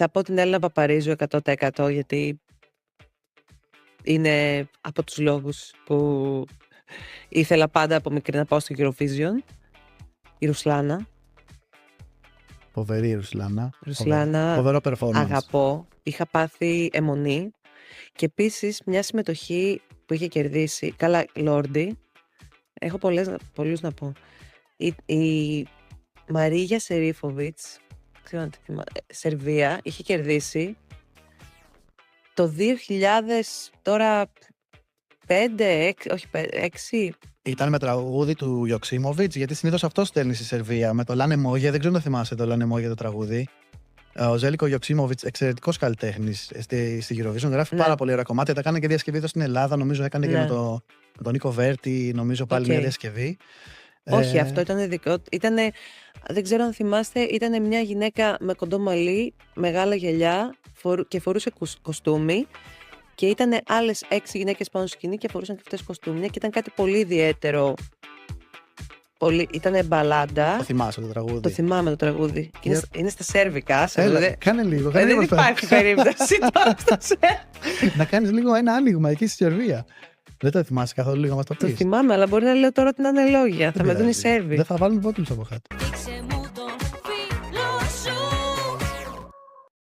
Θα πω την Έλληνα Παπαρίζου 100% γιατί είναι από τους λόγους που ήθελα πάντα από μικρή να πάω στο Eurovision. Η Ρουσλάνα. Φοβερή η Ρουσλάνα. Ρουσλάνα, Φοβερό performance. αγαπώ. Είχα πάθει αιμονή. Και επίσης μια συμμετοχή που είχε κερδίσει. Καλά, Λόρντι. Έχω πολλούς να πω. Η Μαρίγια Σερίφοβιτς, ξέρω αν τη θυμάμαι, Σερβία, είχε κερδίσει το 2000, τώρα 5, 6. Ήταν με τραγούδι του Γιοξίμοβιτς, γιατί συνήθως αυτό στέλνει στη Σερβία. Με το Λάνε Μόγια, δεν ξέρω αν το θυμάσαι το Λάνε Μόγια το τραγούδι. Ο Ζέλικο Γιοξίμοβιτς, εξαιρετικός καλλιτέχνης στη Eurovision, γράφει πάρα πολύ ωραία κομμάτια. Τα έκανε και διασκευή εδώ στην Ελλάδα, νομίζω έκανε και με τον Νίκο Βέρτη, νομίζω πάλι μια διασκευή. Όχι, αυτό ήταν δικό. Δεν ξέρω αν θυμάστε, ήταν μια γυναίκα με κοντό μαλλί, μεγάλα γυαλιά και φορούσε κοστούμι. Και ήταν άλλες 6 γυναίκες πάνω στη σκηνή και φορούσαν και αυτές κοστούμια και ήταν κάτι πολύ ιδιαίτερο. Ήταν μπαλάντα. Το θυμάσαι το τραγούδι? Το θυμάμαι το τραγούδι. Είναι στα σέρβικα. Κάνε λίγο. Δεν υπάρχει περίπτωση τώρα στα σέρβικα. Να κάνεις λίγο ένα άνοιγμα εκεί στη Σερβία. Δεν το θυμάσαι καθόλου, λίγο μας το πεις? Το θυμάμαι, αλλά μπορεί να λέω τώρα ότι να είναι λόγια. Θα με δουν οι Σέρβοι. Δεν θα βάλουν βότλους από κάτω.